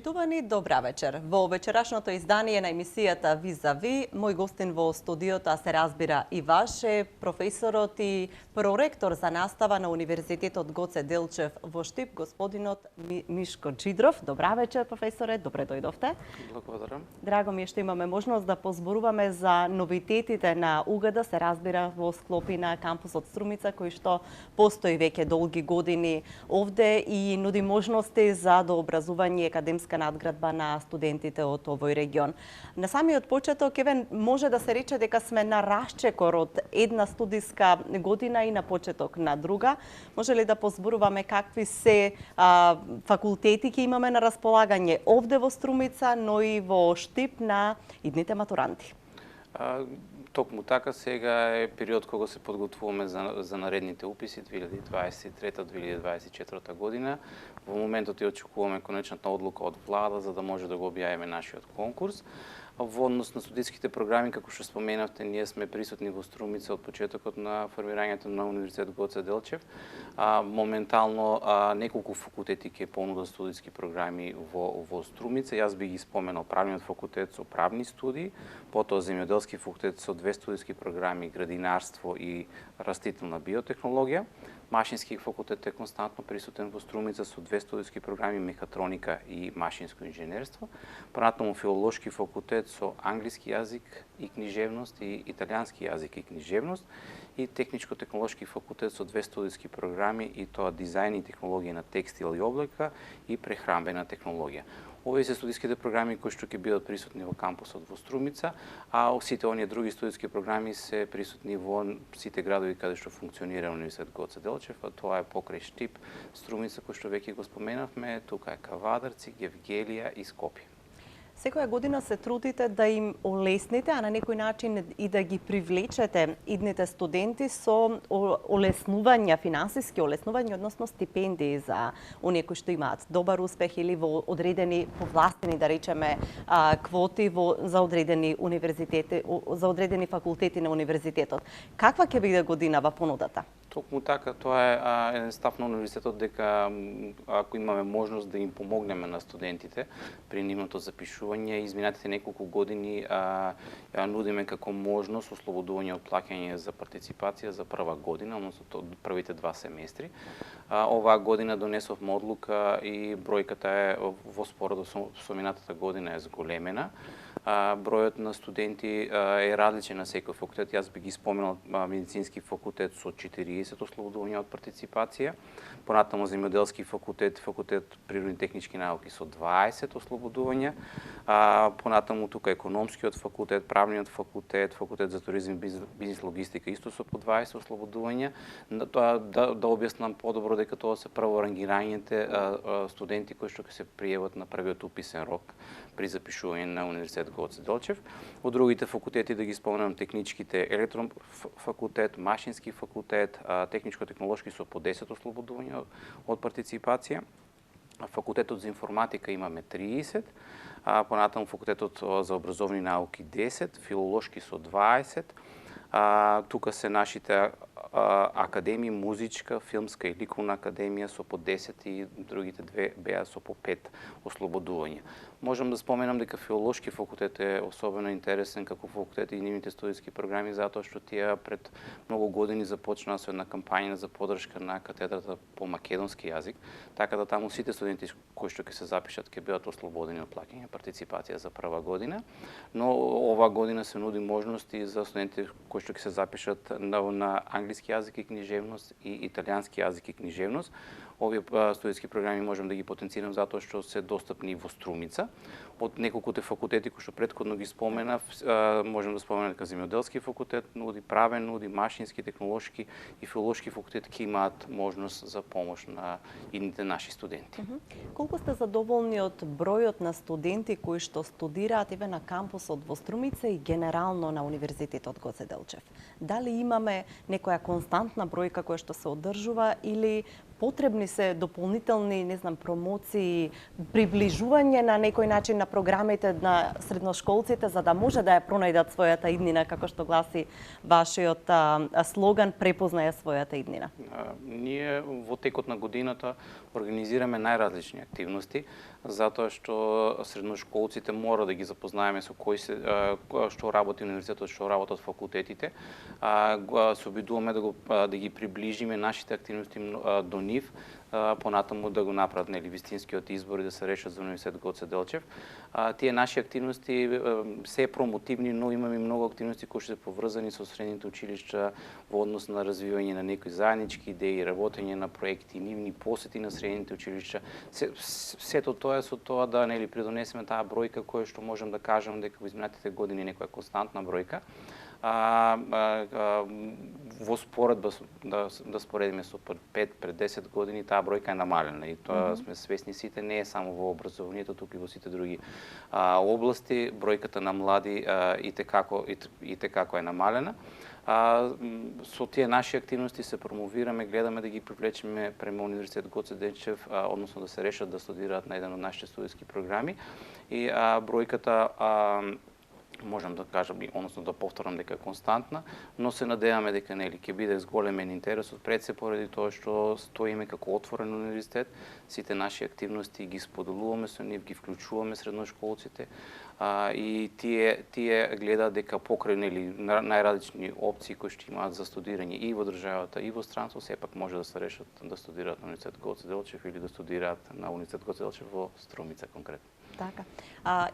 Почитувани, добра вечер. Во вечерашното издание на емисијата Визави, мој гостин во студиото, а се разбира и ваш, е професорот и проректор за настава на Универзитетот Гоце Делчев во Штип, господинот Мишко Джидров. Добра вечер, професоре, добре дојдовте. Благодарам. Драго ми е што имаме можност да позборуваме за новитетите на УГД, се разбира во склопи на кампусот Струмица, кој што постои веќе долги години овде и нуди можности за дообразување академска надградба на студентите од овој регион. На самиот почеток, еве, може да се рече дека сме на расчекор од една студиска година и на почеток на друга. Може ли да позборуваме какви се факултети ќе имаме на располагање овде во Струмица, но и во Штип на идните матуранти? Токму така, сега е период кога се подготвуваме за наредните уписи 2023-2024 година. Во моментот и очекуваме конечната одлука од влада за да може да го објавиме нашиот конкурс. Во однос на студентските програми, како што споменавте, ние сме присутни во Струмица од почетокот на формирањето на Универзитет Гоце Делчев. Моментално неколку факултети ќе понудат студиски програми во Струмица. Јас би ги споменал правниот факултет со правни студии, потоа земјоделски факултет со 2 студиски програми градинарство и растителна биотехнологија. Машински факултет е константно присутен во Струмица со 2 студиски програми мехатроника и машинско инженерство. Понатаму филолошки факултет со англиски јазик и книжевност и италијански јазик и книжевност и техничко-технолошки факултет со 2 студиски програми и тоа дизајн и технологија на текстил и облека и прехрамбена технологија. Овие се студиските програми кои што ќе бидат присутни во кампусот во Струмица, а сите оние други студиски програми се присутни во сите градови каде што функционира Универзитет Гоце Делчев, а тоа е покрај Штип, Струмица кој што веќе го споменавме, тука е Кавадарци, Гевгелија и Скопје. Секоја година се трудите да им олесните, а на некој начин и да ги привлечете идните студенти со олеснувања, финансиски олеснувања, односно стипендии за оние кои што имаат добар успех или во одредени повластени, да речеме, квоти за одредени универзитети, за одредени факултети на универзитетот. Каква ќе биде годинава понудата? Токму така, тоа е еден став на универзитетот дека ако имаме можност да им помогнеме на студентите при нивното запишување, изминатите неколку години нудиме како можност ослободување од плаќање за партиципација за прва година, односно првите 2 семестри. Оваа година донесовме одлука и бројката е во споредо со минатата година е зголемена. Бројот на студенти е различен на секој факултет. Јас би ги споменал медицински факултет со 40 ослободувања од партиципација, понатаму земјоделски факултет, факултет природни технички науки со 20 ослободувања, понатаму тука економскиот факултет, правниот факултет, факултет за туризам, бизнис логистика исто со по 20 ослободувања. Да објаснам подобро дека тоа се прворангираните студенти кои што ќе се пријават на првиот уписен рок при запишување на Универзитет Гоце Делчев. Од другите факултети да ги споменам техничките електрон факултет, машински факултет, техничко-технолошки со по 10 ослободувања од партиципација. Факултетот за информатика имаме 30, понатаму факултетот за образовни науки 10, филолошки со 20. Тука се нашите академии, музичка, филмска и ликовна академија со по 10 и другите 2 беа со по 5 ослободувања. Можам да споменам дека филолошки факултет е особено интересен како факултет и нивните студиски програми, затоа што тие пред многу години започнаа со една кампања за поддршка на катедрата по македонски јазик, така да таму сите студенти кои што ќе се запишат ќе бидат ослободени од плаќање партиципација за прва година, но оваа година се нуди можности за студенти кои што ќе се запишат на англиски јазик и книжевност и италијански јазик и книжевност. Овие студиски програми можам да ги потенцирам затоа што се достапни во Струмица. Од неколкуте факултети кои што претходно ги споменав, можам да споменам дека земјоделски факултет нуди, правен нуди, машински, технолошки и филолошки факултет ќе имаат можност за помош на идните наши студенти. Колку сте задоволни од бројот на студенти кои што студираат еве на кампусот во Струмица и генерално на Универзитетот Гоце Делчев? Дали имаме некоја константна бројка која што се одржува или потребни се дополнителни, не знам, промоции, приближување на некој начин на програмите на средношколците за да може да ја пронајдат својата иднина, како што гласи вашиот слоган, препознаја својата иднина? Ние во текот на годината организираме најразлични активности. затоа што средношколците мора да ги запознаеме со што работи универзитетот, што работат факултетите. Се обидуваме да ги приближиме нашите активности до нив, понатаму да го направат вистинскиот избор и да се решат за Универзитет Гоце Делчев. Тие наши активности се промотивни, но имаме многу активности кои се поврзани со средните училишта во однос на развивање на некои заеднички идеи, работење на проекти, нивни посети на средните училишта. Сето тоа со тоа да придонесеме таа бројка која што можем да кажем дека во изминатите години е некоја константна бројка. Во споредба да споредиме со пред 10 години, таа бројка е намалена и тоа сме свесни сите, не е само во образованието, туку и во сите други области. Бројката на млади и те како е намалена. Со тие наши активности се промовираме, гледаме да ги привлечеме према Универзитет Гоце Делчев, односно да се решат да студираат на еден од нашите студиски програми. И бројката можам да кажам, односно да повторам дека е константна, но се надеваме дека ќе биде зголемен интересот пред се поради тоа што стоиме како отворен универзитет, сите наши активности ги споделуваме со нив, ги вклучуваме средношколците и тие гледаат дека покрај најразлични опции кои што имаат за студирање и во државата и во странство, сепак може да се решат да студираат на Универзитет Гоце Делчев или да студираат на Универзитет Гоце Делчев во Струмица конкретно. Така.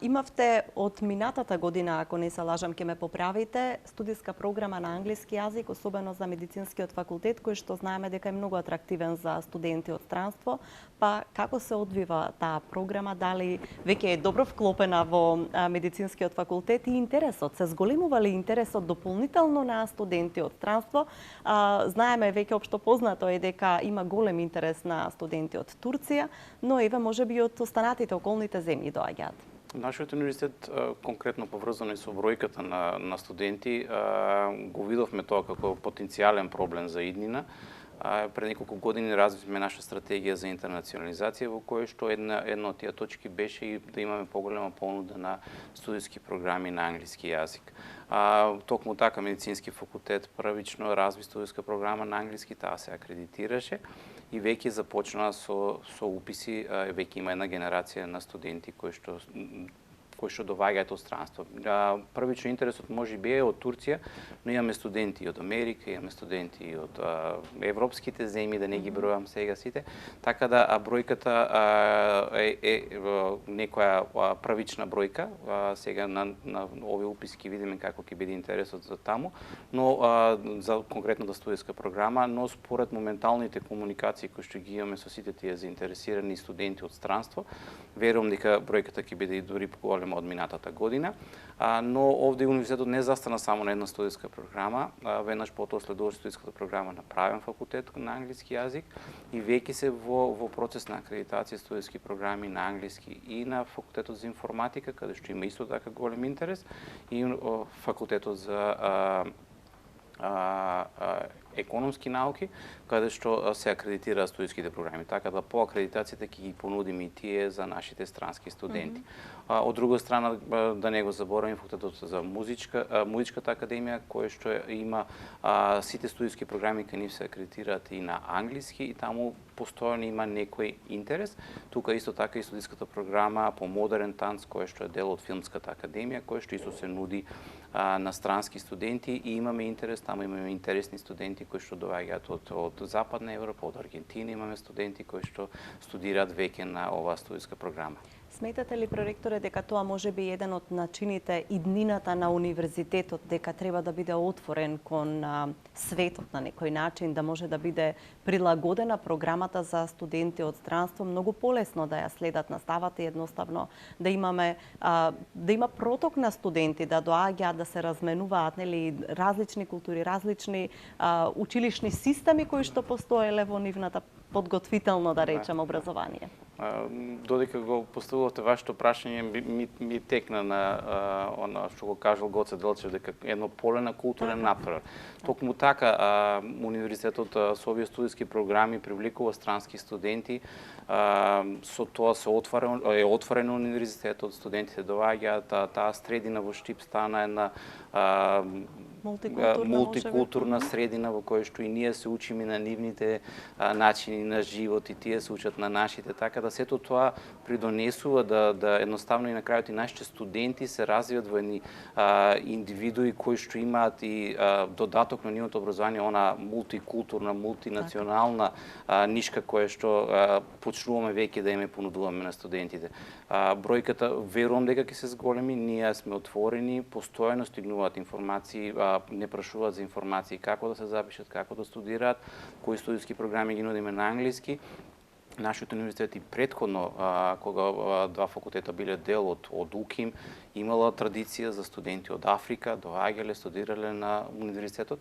Имавте од минатата година, ако не се лажам, ќе ме поправите, студиска програма на англиски јазик, особено за медицинскиот факултет, кој што знаеме дека е многу атрактивен за студенти од странство. Па како се одвива таа програма? Дали веќе е добро вклопена во медицинскиот факултет и интересот? Се зголемува ли интересот дополнително на студенти од странство? Знаеме веќе општо познато е дека има голем интерес на студенти од Турција, но еве можеби и од останатите околните земји доаѓаат. Нашиот универзитет, конкретно поврзано и со бројката на студенти, го видовме тоа како потенцијален проблем за иднина. Пред неколку години развивме наша стратегија за интернационализација, во која што една од тие точки беше и да имаме поголема понуда на студиски програми на англиски јазик. Токму така медицински факултет првично разви студиска програма на англиски, таа се акредитираше и веќе започна со уписи, веќе има една генерација на студенти кои што доваѓаат од странство. Првично интересот можеби е од Турција, но имаме студенти од Америка, имаме студенти од европските земји, да не ги бројам сега сите, така да бројката е некоја првична бројка. Сега на овие уписки видиме како ќе биде интересот за таму, но за конкретната студиска програма, но според моменталните комуникации кои што ги имаме со сите тие заинтересирани студенти од странство, верувам дека бројката ќе биде и дури поголема од минатата година, но овде универзитетот не застана само на една студиска програма, веднаш потоа следува студиската програма на правен факултет на англиски јазик и веќе се во процес на акредитација студиски програми на англиски и на факултетот за информатика, каде што има исто така голем интерес, и факултетот за економски науки, каде што се акредитираат студиските програми, така да по акредитацијата ќе ги понудиме и тие за нашите странски студенти. Од друга страна, да не го забораваме, факултетот за музичката академија, кој што има сите студиски програми кај нив се акредитираат и на англиски и таму постојано има некој интерес. Тука исто така и студиската програма по модерен танц, кој што е дел од филмската академија, кој што исто се нуди на странски студенти и имаме интерес, таму имаме интересни студенти кои што доаѓаат од Западна Европа, од Аргентина имаме студенти кои што студираат веќе на оваа студиска програма. Сметате ли, проректоре, дека тоа може би еден од начините иднината на универзитетот, дека треба да биде отворен кон светот на некој начин, да може да биде прилагодена програмата за студенти од странство, многу полесно да ја следат наставата и едноставно да има проток на студенти, да доаѓаат, да се разменуваат, различни култури, различни училишни системи кои што постоеле во нивната подготвително, да речем, образование. Додека го поставувате вашето прашање, ми текна на она што го кажал Гоце Делчев, дека едно поле на културен напредок. Токму така, универзитетот со овие студиски програми привлекува странски студенти, со тоа е отворен универзитетот, студентите доаѓаат, таа средина во Штип стана една мултикултурна средина во која што и ние се учиме на нивните начини на живот и тие се учат на нашите, така да сето тоа придонесува да едноставно и на крајот и нашите студенти се развијат во едни индивидуи кои што имаат и додаток на нивното образование, она мултикултурна, мултинационална нишка која што почнуваме веќе да им понудуваме на студентите. Бројката верувам дека ќе се зголеми, ние сме отворени, постојано стигнуваат информации, не прашуваат за информации како да се запишат, како да студираат, кои студиски програми ги нудиме на англиски. Нашиот универзитет и претходно, кога два факултета биле дел од УКИМ, имала традиција за студенти од Африка, доаѓале, студирале на универзитетот.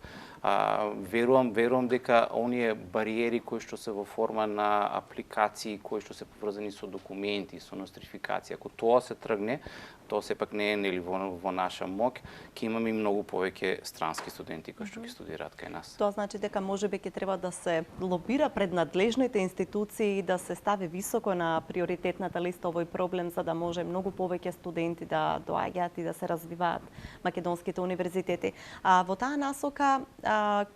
Верувам дека оние бариери кои што се во форма на апликации, кои што се поврзани со документи, со нострификација, ако тоа се тргне, тоа сепак не е нели во наша моќ, ќе имаме и многу повеќе странски студенти кои што ќе студираат кај нас. Тоа значи дека можеби ќе треба да се лобира пред надлежните институции и да се стави високо на приоритетната листа овој проблем за да може многу повеќе студенти да доаѓаат и да се развиваат македонските универзитети. Во таа насока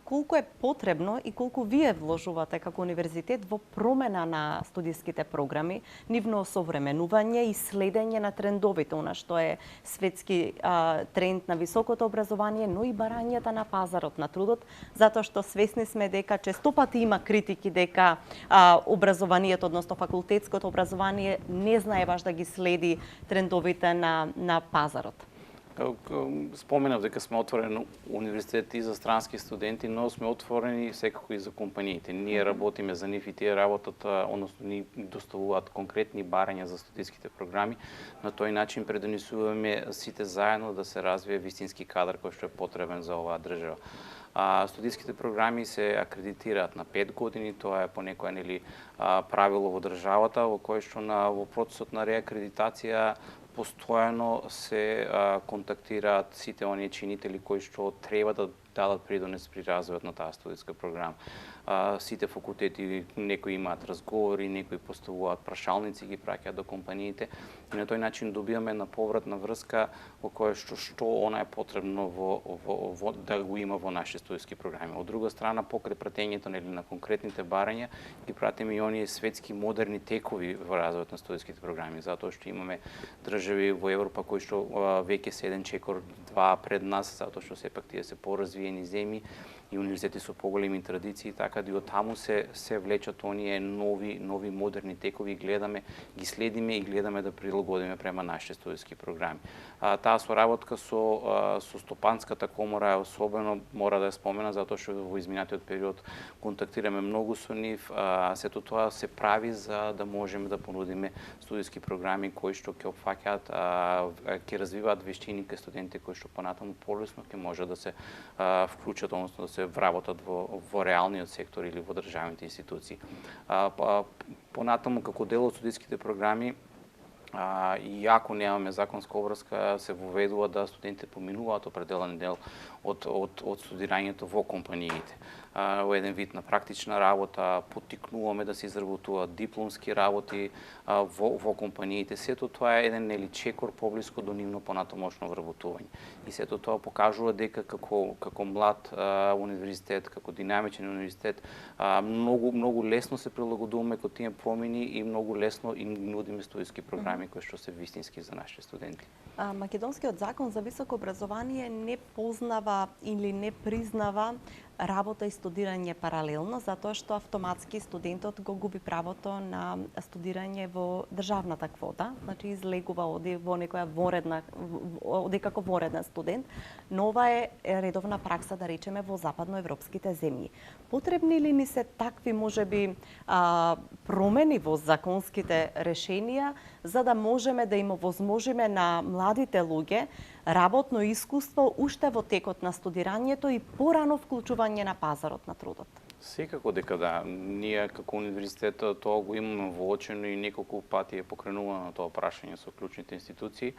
колку е потребно и колку вие вложувате како универзитет во промена на студиските програми, нивно осовременување и следење на трендовите, она што е светски тренд на високото образование, но и барањата на пазарот на трудот, затоа што свесни сме дека често пати има критики дека образованието, односно факултетското образование не знае баш да ги следи трендовите на пазарот. Споменав дека сме отворени универзитети за странски студенти, но сме отворени секако и за компаниите. Ние работиме за нив и тие работат, односно ни доставуваат конкретни барања за студиските програми. На тој начин предонесуваме сите заедно да се развие вистински кадар кој што е потребен за оваа држава. Студиските програми се акредитираат на 5 години, тоа е по некоја нели правило во државата, во кој што во процесот на реакредитација постојано се контактираат сите оние чинители кои што треба да дадат придонес при развојот на таа студиска програма. Сите факултети, некои имаат разговори, некои поставуваат прашалници, ги праќаат до компаниите и на тој начин добиваме на повратна врска во која што она е потребно да го има во нашите студиски програми. Од друга страна, покрај пратењето на конкретните барања, ги пратиме и оние светски модерни текови во развојот на студиските програми, затоа што имаме држави во Европа кои што веќе се еден чекор, два пред нас, затоа што сепак тие се поразвиени земји и универзитети со поголеми традиции, така да и од таму се влечат оние нови модерни текови, гледаме, ги следиме и гледаме да прилагодиме према нашите студиски програми. Таа соработка со Стопанската комора е особено мора да ја спомена затоа што во изминатиот период контактираме многу со нив, сето тоа се прави за да можеме да понудиме студиски програми кои што ќе опфаќаат, ќе развиваат вештини кај студенти кои што понатаму полесно ќе може да се вклучат, односно да се вработат во реалниот сектор или во државните институции. Понатаму како дел од студиските програми, иако немаме законска обврска, се воведува да студентите поминуваат определен дел од студирањето во компаниите. Во еден вид на практична работа, поттикнуваме да се изработуваат дипломски работи во компаниите. Сето тоа е еден чекор поблиско до нивно понатамошно вработување. И сето тоа покажува дека како млад универзитет, како динамичен универзитет, многу лесно се прилагодуваме кон тие промени и многу лесно им нудиме студиски програми кои што се вистински за нашите студенти. Македонскиот закон за високо образование не познава или не признава работа и студирање паралелно, затоа што автоматски студентот го губи правото на студирање во државната квота, значи излегува оди во некоја оди како вореден студент, но ова е редовна пракса, да речеме, во западноевропските земји. Потребни ли ни се такви, можеби, промени во законските решенија, за да можеме да им овозможиме на младите луѓе работно искуство уште во текот на студирањето и порано вклучување на пазарот на трудот? Секако дека да. Ние како универзитет тоа го имаме воочено и неколку пати е покренувано тоа прашање со клучните институции.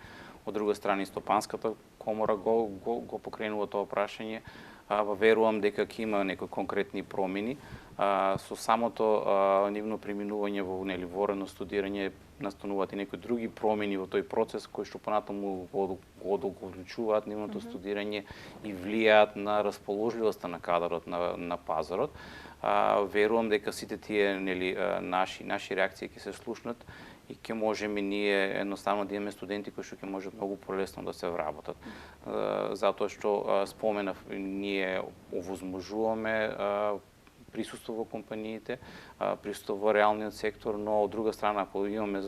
Од друга страна, и Стопанската комора го покренува тоа прашање. верувам дека ќе има некои конкретни промени. Со самото нивно преминување во воредно студирање настануваат и некои други промени во тој процес кои што понатаму го одолговечуваат нивното студирање и влијаат на расположливоста на кадрот на пазарот. Верувам дека сите тие наши реакции ќе се слушнат и ќе можеме ние едноставно да имаме студенти кои што ќе можат многу полесно да се вработат. Затоа што споменав, ние овозможуваме присуство во компаниите, присуство во реалниот сектор, но од друга страна, ако имаме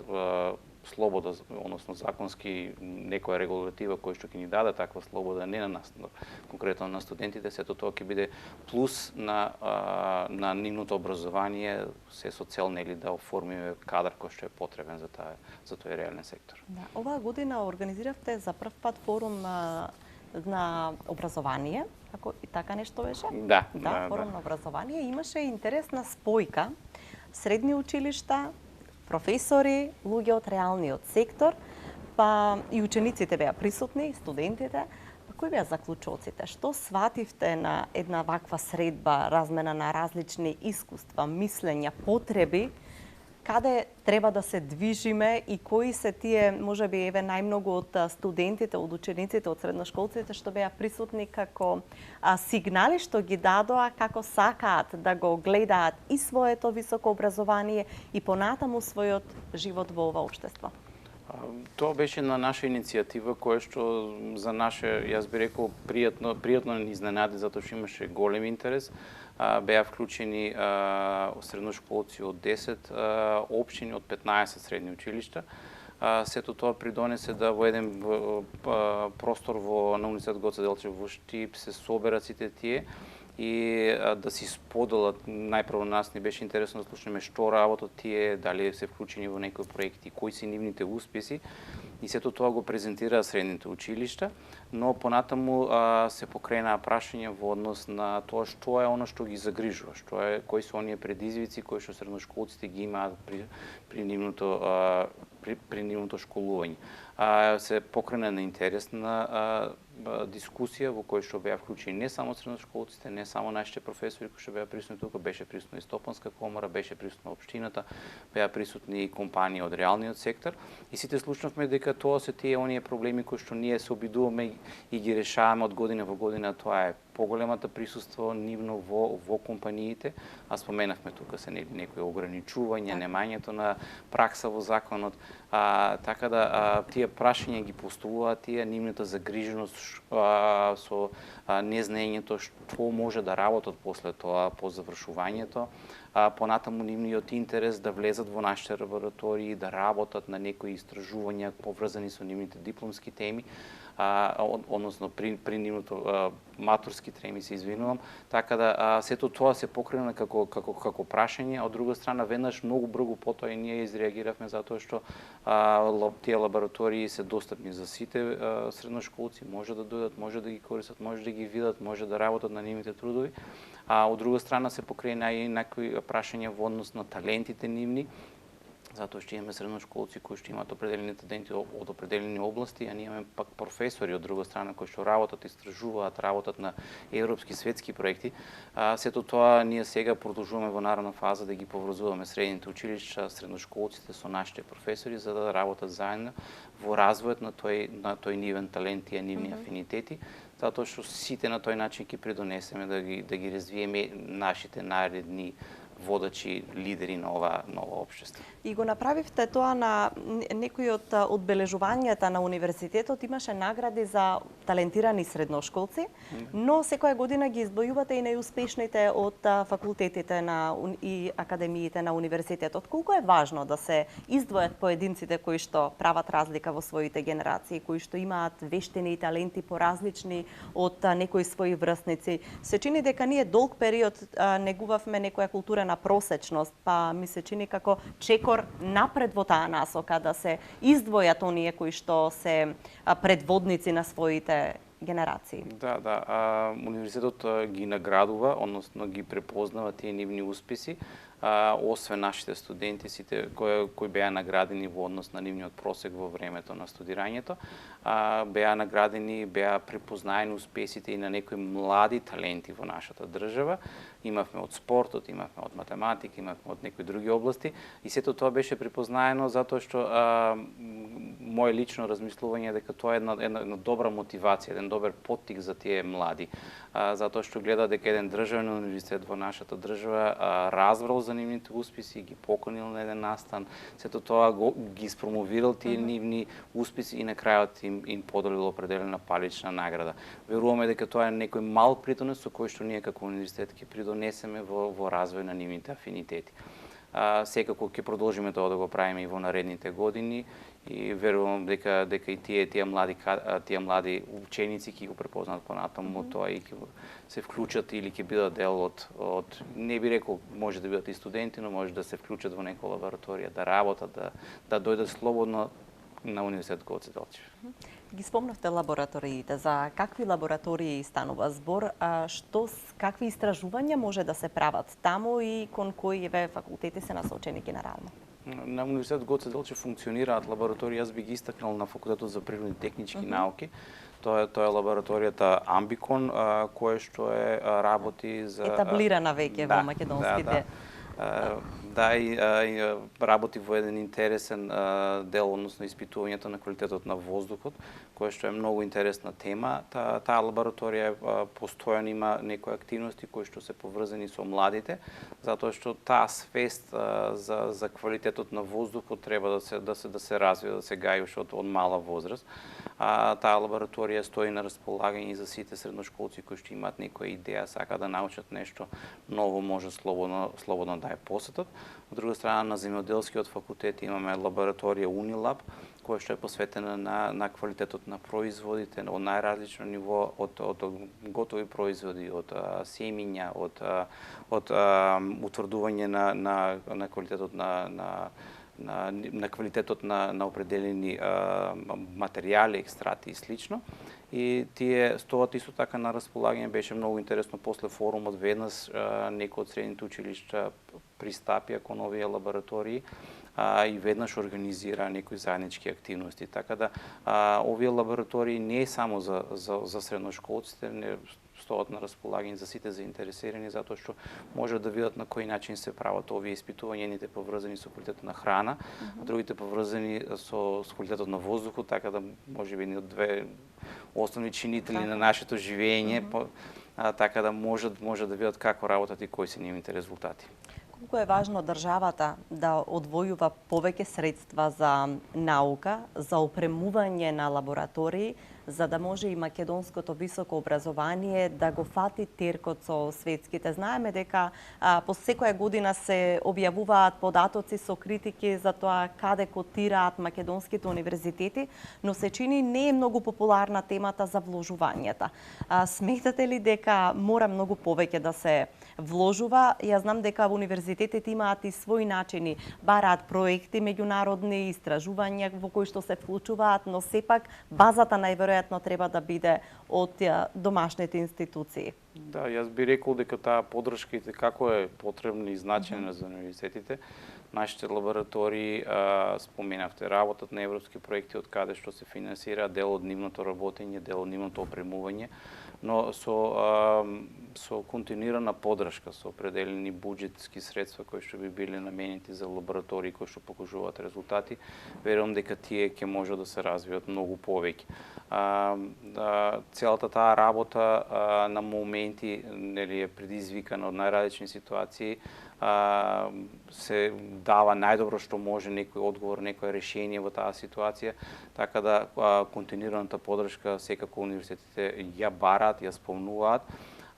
слобода, односно законски некоја регулатива која што ќе ни даде таква слобода, не на нас, конкретно на студентите, сето тоа ќе биде плюс на нивното образование, се со цел да оформиме кадар кој што е потребен за тој реален сектор. Да, оваа година организиравте за прв пат форум на образование, ако и така нешто беше? Да, форум на образование. Имаше интересна спојка, средни училишта, професори, луѓе од реалниот сектор, па и учениците беа присутни, студентите. Па кои беа заклучоците? Што свативте на една ваква средба, размена на различни искуства, мислења, потреби, каде треба да се движиме и кои се тие, можеби еве најмногу од студентите, од учениците, од средношколците што беа присутни како сигнали што ги дадоа како сакаат да го гледаат и своето високо образование и понатаму својот живот во ова општество? Тоа беше на наша иницијатива која што за наше, јас би рекол, пријатно ни изненади затоа што имаше голем интерес. Беа вклучени средношколци од 10 општини, од 15 средни училишта. Сето тоа придонесе да во еден простор на Универзитет Гоце Делчев во Штип се соберат сите тие и да си споделат. Најпрво нас ни беше интересно да слушнеме што работат тие, дали се вклучени во некои проекти, кои се нивните успеси. И сето тоа го презентираа средните училишта, но понатаму се покренаа прашања во однос на тоа што е оно што ги загрижува, кои се оние предизвици кои што средношколците ги имаат при нивното школување. Се покрена на интересна дискусија во која што беа вклучени не само средношколците, не само нашите професори кои што беа присутни тука, беше присутна и Стопанска комора, беше присутна општината, беа присутни и компании од реалниот сектор и сите слушнавме дека тоа се тие оние проблеми кои што ние се обидуваме и ги решаваме од година во година. Тоа е поголемата присуство нивно во компаниите, а споменавме тука се некои ограничувања, немањето на пракса во законот, така да тие прашања ги поставуваат тие нивната загриженост со незнаењето што може да работат после тоа по завршувањето, понатаму нивниот интерес да влезат во нашите лаборатории, да работат на некои истражувања поврзани со нивните дипломски теми, односно при нивното матурски теми, се извинувам, така да сето тоа се покрена како прашање, а од друга страна веднаш многу брзо потоа и ние изреагиравме затоа што тие лаборатории се достапни за сите средношколци, може да дојдат, може да ги користат, може да ги видат, може да работат на нивните трудови, а од друга страна се покрена и некои прашања во однос на талентите нивни, затоа што имаме средношколци кои што имаат определени таленти од определени области, а ние имаме пак професори од друга страна кои што работат, истражуваат, работат на европски, светски проекти. Сето тоа ние сега продолжуваме во наредна фаза да ги поврзуваме средните училишта, средношколците со нашите професори за да работат заедно во развојот на тој нивен талент и нивни афинитети, затоа што сите на тој начин ќе придонесеме да ги развиеме нашите наредни водачи, лидери на ова општество. И го направивте тоа на некои од одбележувањата на универзитетот, имаше награди за талентирани средношколци, но секоја година ги издвојувате и најуспешните од факултетите и академиите на универзитетот. Колку е важно да се издвојат поединците кои што прават разлика во своите генерации, кои што имаат вештини и таленти поразлични од некои своји врсници? Се чини дека ние долг период негувавме некоја култура на просечност, па ми се чини како чекор напред во таа насока да се издвојат оние кои што се предводници на своите генерации. Да. Универзитетот ги наградува, односно ги препознава тие нивни успеси, освен нашите студенти, сите кои беа наградени во однос на нивниот просек во времето на студирањето, беа наградени, беа препознаени успесите и на некои млади таленти во нашата држава. Имавме од спортот, имавме од математика, имавме од некои други области и сето тоа беше припознаено затоа што моje лично размислување е дека тоа е една добра мотивација, еден добар поттик за тие млади, затоа што гледа дека еден државен универзитет во нашата држава разбрал за нивните успеси, ги поканил на еден настан, сето тоа ги спромовирал тие нивни успеси и на крајот им поделил определена парична награда. Веруваме дека тоа е некој мал придонес со кој што ние како универзитет ќе придонесеме во развој на нивните афинитети. Секако ќе продолжиме тоа да го правиме и во наредните години и верувам дека и тие млади ученици ќе го препознаат понатаму тоа и ќе се вклучат или ќе бидат дел од не би рекол може да бидат и студенти, но може да се вклучат во некоја лабораторија, да работат, да дојдат слободно на Универзитет Гоце Делчев. Ги спомнавте лабораториите. За какви лаборатории станува збор? Какви истражувања може да се прават таму и кон кои факултети се насочени генерално? На Универзитет Гоце Делчев функционираат лаборатории, јас би ги истакнал на Факултетот за природни технички науки. Тоа е лабораторијата Амбикон, која што работи за етаблирана веќе во македонските. И работи во еден интересен дел, односно испитувањето на квалитетот на воздухот, која што е многу интересна тема. Таа лабораторија постојано има некои активности кои што се поврзани со младите, затоа што таа свест за квалитетот на воздухот треба да се развива, да се гаи уште од мала возраст. Таа лабораторија стои на располагање за сите средношколци кои што имаат некоја идеја, сака да научат нешто ново, може слободно да ја посетат. Од друга страна, на земјоделскиот факултет имаме лабораторија Унилаб, која што е посветена на квалитетот на производите од најразлично ниво, од готови производи, од семиња, од утврдување на квалитетот на квалитетот на определени материјали, екстрати и слично. И тие стоат исто така на располагање. Беше многу интересно после форумот веднаш некои од средните училишта пристапија кон овие лаборатории и веднаш организира некои заеднички активности. Така да овие лаборатории не е само за средношколците, не стоат на располагање за сите заинтересирани, затоа што може да видат на кој начин се прават овие испитувања, едните поврзани со квалитетот на храна, другите поврзани со квалитетот на воздухот, така да можеби едни од две основни чинители на нашето живење, така да може да видат како работат и кои се нивните резултати. Колку е важно државата да одвојува повеќе средства за наука, за опремување на лаборатории, за да може и македонското високо образование да го фати теркот со светските. Знаеме дека по секоја година се објавуваат податоци со критики за тоа каде котираат македонските универзитети, но се чини не е многу популарна темата за вложувањата. Сметате ли дека мора многу повеќе да се вложува? Ја знам дека универзитетите имаат и своји начини, бараат проекти меѓународни, истражувања во кои што се вклучуваат, но сепак базата најверојатно треба да биде од домашните институции. Да, јас би рекол дека таа поддршка и како е потребна и значајна за универзитетите. Нашите лаборатории, споменавте, работат на европски проекти од каде што се финансира дел од нивното работење, дел од нивното опремување, но со континуирана поддршка, со определени буџетски средства кои што би биле наменети за лаборатории кои што покажуваат резултати, верувам дека тие ќе може да се развијат многу повеќе. Целата таа работа на моменти е предизвикана од најразлични ситуации, се дава најдобро што може некој одговор, некој решение во таа ситуација, така да континуираната поддршка секако универзитетите ја бараат, ја спомнуваат.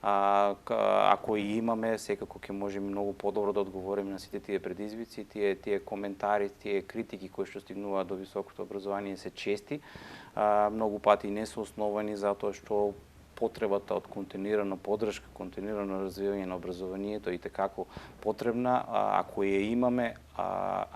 Ако и имаме, секако ќе можеме многу подобро да одговориме на сите тие предизвици, тие коментари, тие критики кои што стигнуваат до високото образование се чести, многу пати не се основани затоа што потребата од континуирана поддршка, континуирано развивање на образованието е и како потребна, ако ја имаме,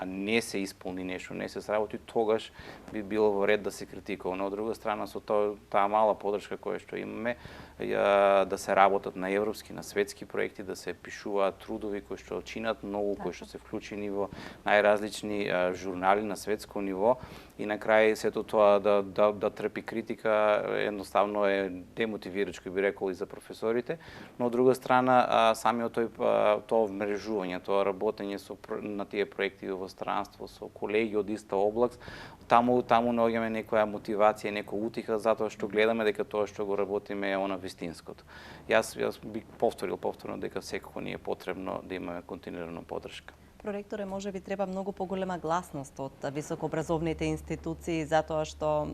не се исполни нешто, не се сработи, тогаш би било во ред да се критикува. Но од друга страна, со таа мала подршка која што имаме, да се работат на европски, на светски проекти, да се пишуваат трудови кои што чинат многу, кои што се вклучени во најразлични журнали на светско ниво, и на крај сето тоа да трпи критика едноставно е демотивирачко, би рекол, и за професорите, но од друга страна самиот тоа вмрежување, тоа работење на тие проекти во странство со колеги од иста област, таму наоѓаме некоја мотивација, некоја утиха, затоа што гледаме дека тоа што го работиме е она вистинското. Јас би повторно дека секако ни е потребно да имаме континуирана поддршка. Проректоре, може би треба многу поголема гласност од високообразовните институции, затоа што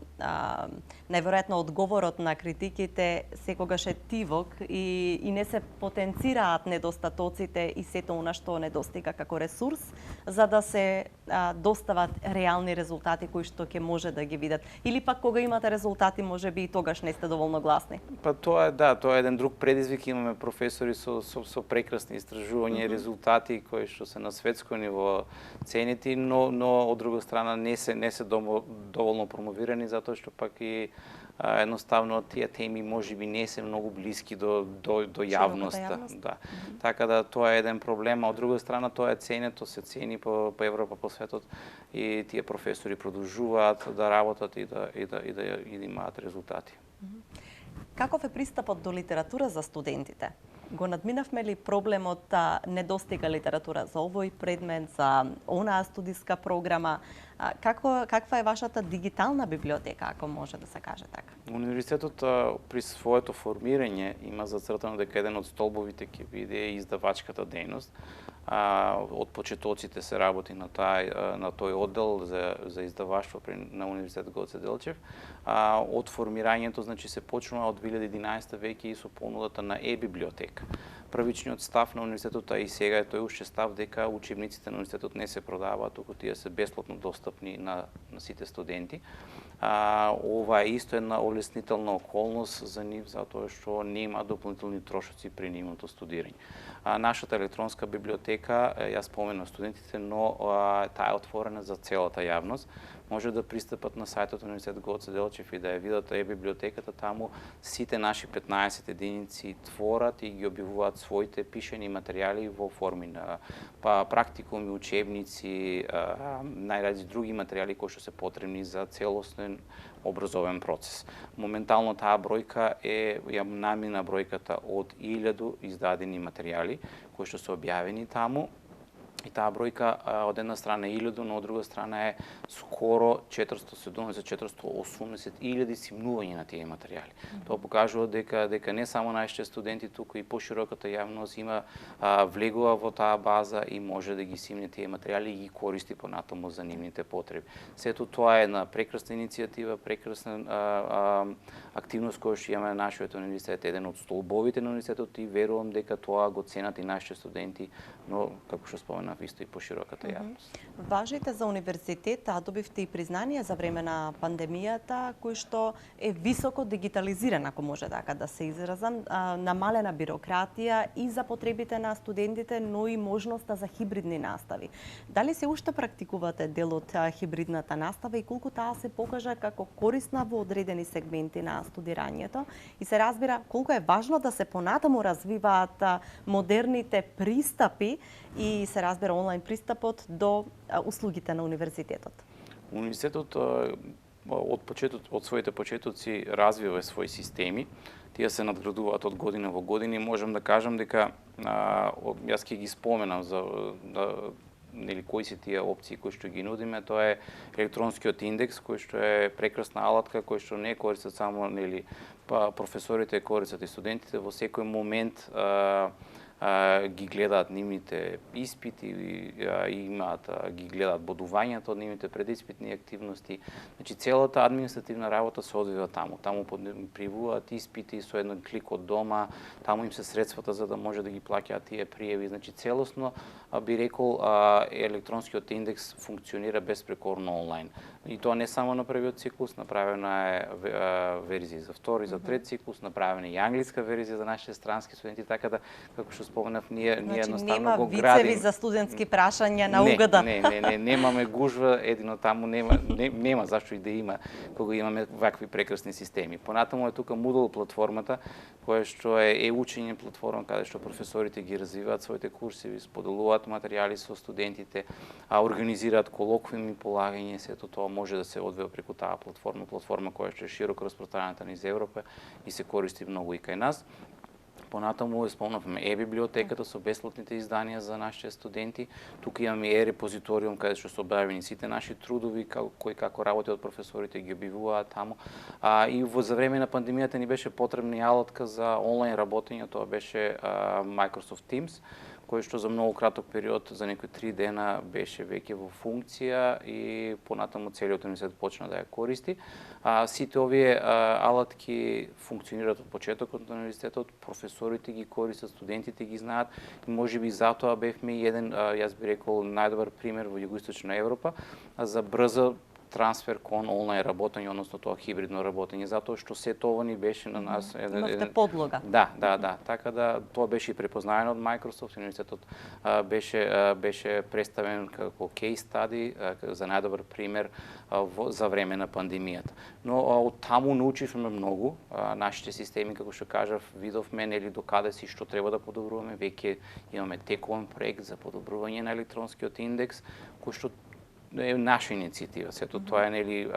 најверојатно одговорот на критиките секогаш е тивок и не се потенцираат недостатоците и сето она што недостига како ресурс, за да се достават реални резултати кои што ќе може да ги видат. Или пак кога имате резултати, може би и тогаш не сте доволно гласни. Па тоа е еден друг предизвик. Имаме професори со прекрасни истражувања и резултати кои што се на светско ниво ценети, но од друга страна не се доволно промовирани, затоа што пак и едноставно тие теми можеби не се многу блиски до јавноста. Да. Така да тоа е еден проблем, а од друга страна тоа е ценето, се цени по Европа, по светот, и тие професори продолжуваат да работат и да имаат резултати. Каков е пристапот до литература за студентите? Го надминавме ли проблемот недостига литература за овој предмет, за онаа студиска програма? Каква е вашата дигитална библиотека, ако може да се каже така? Универзитетот при своето формирање има зацртано дека еден од столбовите ќе биде издавачката дејност. Од почетоците се работи на тој оддел за издаваштво на Универзитет Гоце Делчев. Од формирањето, значи, се почнува од 2011 веќе и со понудата на е-библиотека. Првичниот став на универзитетот, а и сега е тој уште став, дека учебниците на универзитетот не се продаваат, туку тие се бесплатно достапни на сите студенти. Ова е исто една олеснителна околност за нив, затоа што нема дополнителни трошоци при нивното студирање. Нашата електронска библиотека, ја споменав студентите, но таа е отворена за целата јавност. Може да пристапат на сајтот на Универзитет Гоце Делчев и да ја видат е-библиотеката. Таму сите наши 15 единици творат и ги објавуваат своите пишани материјали во форми на практикуми, учебници, најразни други материјали кои што се потребни за целосен образовен процес. Моментално таа бројка ја намина бројката од 1000 издадени материјали кои што се објавени таму. И таа бројка од една страна е 1000, но од друга страна е скоро 470-480 илјади симнувања на тие материјали. Тоа покажува дека не само нашите студенти, туку и пошироката јавност има влегува во таа база и може да ги симне тие материјали и ги користи понатаму за нивните потреби. Сето тоа е една прекрасна иницијатива, прекрасна активност која што имаме на нашиот универзитет, еден од столбовите на универзитетот, и верувам дека тоа го ценат и нашите студенти, но како што споменав, исто и пошироката јавност. Важите за универзитет, добивте и признание за време на пандемијата, кој што е високо дигитализиран, ако може така да се изразам, намалена бирократија и за потребите на студентите, но и можноста за хибридни настави. Дали се уште практикувате дел од хибридната настава и колку таа се покажа како корисна во одредени сегменти на студирањето, и се разбира колку е важно да се понатаму развиваат модерните пристапи и се разбира онлайн пристапот до услугите на универзитетот? Универзитетот од своите почетоци развива своји системи. Тие се надградуваат од година во година и можам да кажам дека јас ќе ги споменам за кои се тие опции кои што ги нудиме. Тоа е електронскиот индекс, кој што е прекрасна алатка, кој што не користат само професорите, користат и студентите. Во секој момент ги гледаат нивните испити, ги гледаат бодувањата од нивните предиспитни активности. Значи, целата административна работа се одвива таму. Таму привуваат испити со еден клик од дома, таму им се средствата за да може да ги плаќаат тие пријави. Значи, целосно би рекол електронскиот индекс функционира беспрекорно онлайн. И тоа не само на првиот циклус, направена е верзија за втори, за трет циклус, направена е и англиска верзија за нашите странски студенти, така да, како што споменав, ние Значи едноставно нема го вицеви градим. за студентски прашања на угада. Немаме гужва, едино таму нема зашто и да има кога имаме вакви прекрасни системи. Понатаму е тука Moodle платформата, која што е учење платформа каде што професорите ги развиваат своите курсеви, споделуваат материјали со студентите, организираат колоквиуми, полагање, сето тоа може да се одвива преку таа платформа која што е широко распространета низ Европа и се користи многу и кај нас. Понатаму спомнавме е-библиотеката со бесплатните изданија за нашите студенти. Тука имаме е-репозиториум каде што се објавени сите наши трудови, кои како работи од професорите ги објавуваат таму. И за време на пандемијата ни беше потребна и алатка за онлайн работење, тоа беше Microsoft Teams, кој што за многу краток период, за некои 3 дена, беше веќе во функција и понатаму целиот универзитет почна да ја користи. Сите овие алатки функционираат од почетокот на универзитетот, професорите ги користат, студентите ги знаат и можеби затоа бевме еден, јас би рекол, најдобар пример во југоисточна Европа за брза трансфер кон онлайн работење, односно тоа хибридно работење, затоа што сето ова ни беше на нас Имавте подлога. Да. Така да тоа беше и препознаено од Microsoft, универзитетот беше представен како кейс стади за најдобар пример за време на пандемијата. Но од таму научивме многу. Нашите системи, како што кажав, видовме нели докаде си што треба да подобруваме. Веќе имаме текуван проект за подобрување на електронскиот индекс, кој што е наша иницијатива. Сето тоа е нели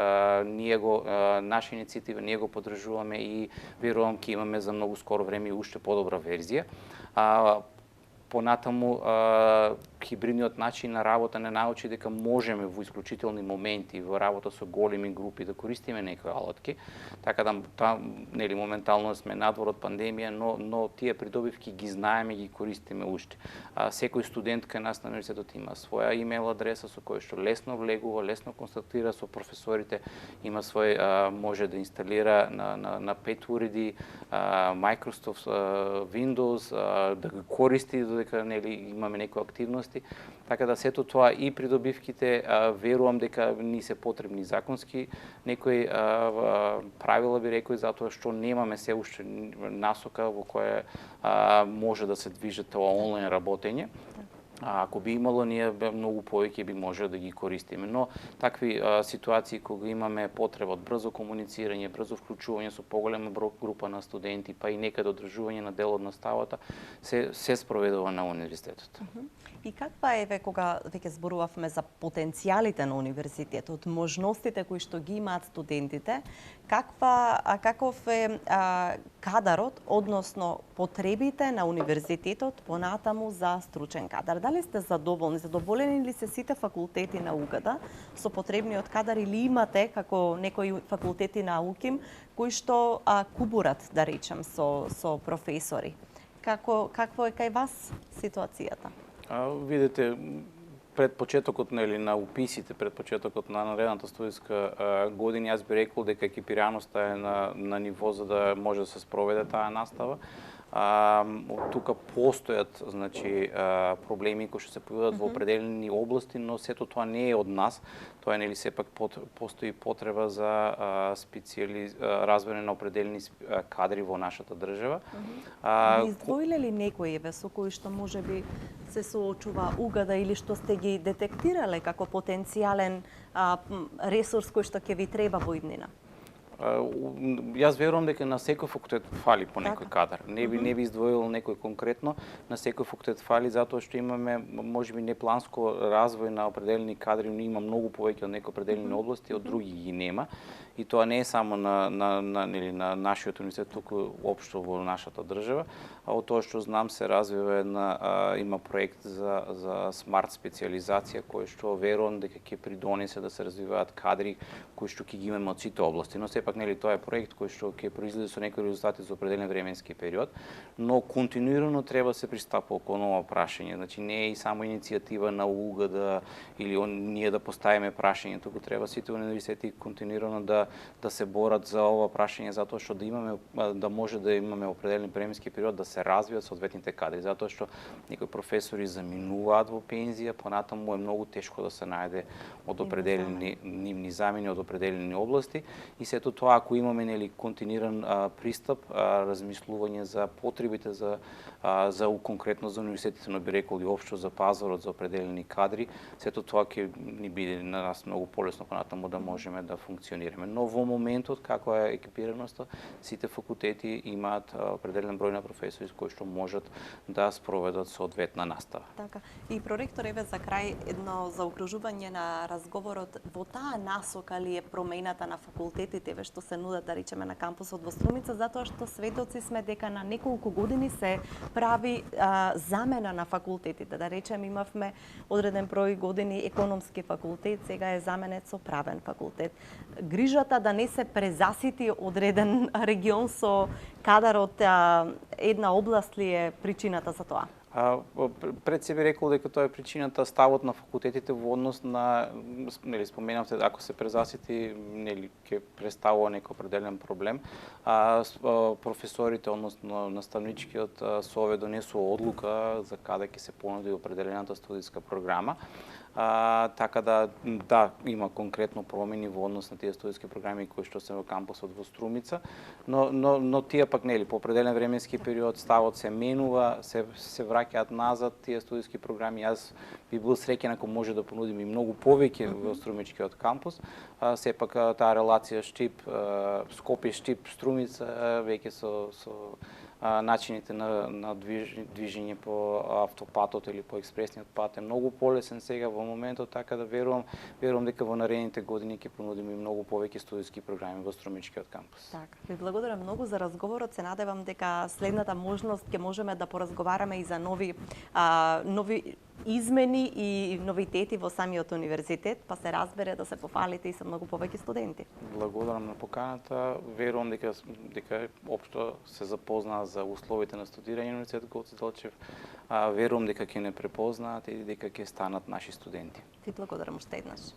наша иницијатива, ние го поддржуваме и верувам ќе имаме за многу скоро време уште подобра верзија. Понатаму хибридниот начин на работа не научи дека можеме во исклучителни моменти во работа со големи групи да користиме некои алатки, така да нели моментално сме надвор од пандемија, но тие придобивки ги знаеме, ги користиме уште. Секој студент кај нас на универзитетот има своја имейл адреса со која што лесно влегува, лесно контактира со професорите, има свој може да инсталира на 5 уреди Microsoft Windows, да го користи додека нели имаме некои активности. Така да сето тоа и придобивките верувам дека ни се потребни законски некои правила би рекој, затоа што немаме се уште насока во која може да се движи тоа онлайн работење. Ако би имало, ние многу повеќе би може да ги користиме. Но такви ситуации кога имаме потреба од брзо комуницирање, брзо вклучување со поголема група на студенти, па и некаде одржување на дел од наставата, се спроведува на универзитетот. И каква е кога веќе зборувавме за потенцијалите на универзитетот, можностите кои што ги имаат студентите, каков е кадарот, односно потребите на универзитетот понатаму за стручен кадар? Дали сте задоволени ли се сите факултети на УГД со потребниот кадар или имате како некои факултети на УКИМ кои што кубурат, да речем, со професори? Какво е кај вас ситуацијата? Видете, пред почетокот на уписите, пред почетокот на наредната студиска година, јас би рекол дека екипираноста е на ниво за да може да се спроведе таа настава. Тука постојат проблеми кои што се појавуваат во определени области, но сето тоа не е од нас. Тоа е нели сепак постои потреба за развој на определени кадри во нашата држава. Ви издвоиле ли некои со кои што можеби се соочува УГД или што сте ги детектирале како потенцијален ресурс кој што ќе ви треба во иднина? Јас верувам дека на секој факултет фали по некој кадар. Не би издвоил некој конкретно, на секој факултет фали затоа што имаме можеби непланско развој на определени кадри, но има многу повеќе од некои определени области, од други ги нема. И тоа не е само на нашиот универзитет, туку општо во нашата држава, а од тоа што знам се развива има проект за смарт специализација кој што верувам дека ќе придонесе да се развиваат кадри кои што ќе ги имаме од сите области. Но сепак тоа е проект кој што ќе произлезе со некои резултати за определен временски период, но континуирано треба да се пристапува кон ова прашање. Значи не е и само иницијатива на УГД или ние да поставиме прашање, туку треба сите универзитети континуирано да се борат за ова прашање, затоа што да може да имаме определен временски период да се развијат соодветните кадри, затоа што некои професори заминуваат во пензија, понатаму е многу тешко да се најде од определени нивни замени од определени области и сето тоа ако имаме континуиран пристап, размислување за потребите за конкретно за универзитетите, но би рекол и општо за пазарот за определени кадри, сето тоа ќе ни биде на нас многу полесно понатаму да можеме да функционираме. Но во моментот како е екипираноста, сите факултети имаат определен број на професори кои што можат да спроведат соодветна настава. Така. И проректор, еве за крај едно заокружување на разговорот, во таа насока ли е промената на факултетите ве што се нудат, да речеме, на кампусот во Струмица, затоа што сведоци сме дека на неколку години се прави замена на факултетите. Да речеме, имавме одреден број години економски факултет, сега е заменет со правен факултет. Грижата да не се презасити одреден регион со кадар од една област ли е причината за тоа? Пред себе рекол дека тоа е причината, ставот на факултетите во однос на, споменавте, ако се презасити, ќе представува некој определен проблем. Професорите, односно наставничкиот совет донесува одлука за каде ќе се понуди определената студиска програма. Така да, има конкретно промени во однос на тие студиски програми кои што се во кампусот во Струмица, но тие пак по определен временски период ставот се менува, се враќаат назад тие студиски програми. Јас би бил среќен ако може да понудим и многу повеќе во Струмичкиот кампус. Сепак таа релација Скопје-Штип-Струмица веќе со начините на движење по автопатот или по експресниот пат е многу полесен сега во моментот, така да верувам дека во наредните години ќе понудиме и многу повеќе студиски програми во Струмичкиот кампус. Така, ви благодарам многу за разговорот. Се надевам дека следната можност ќе можеме да поразговараме и за нови измени и новитети во самиот универзитет, па се разбере да се пофалите и со многу повеќе студенти. Благодарам на поканата. Верувам дека општо се запознаа за условите на студирање на Универзитет Гоце Делчев. Верувам дека ќе не препознаат и дека ќе станат наши студенти. Ви благодарам уште еднаш.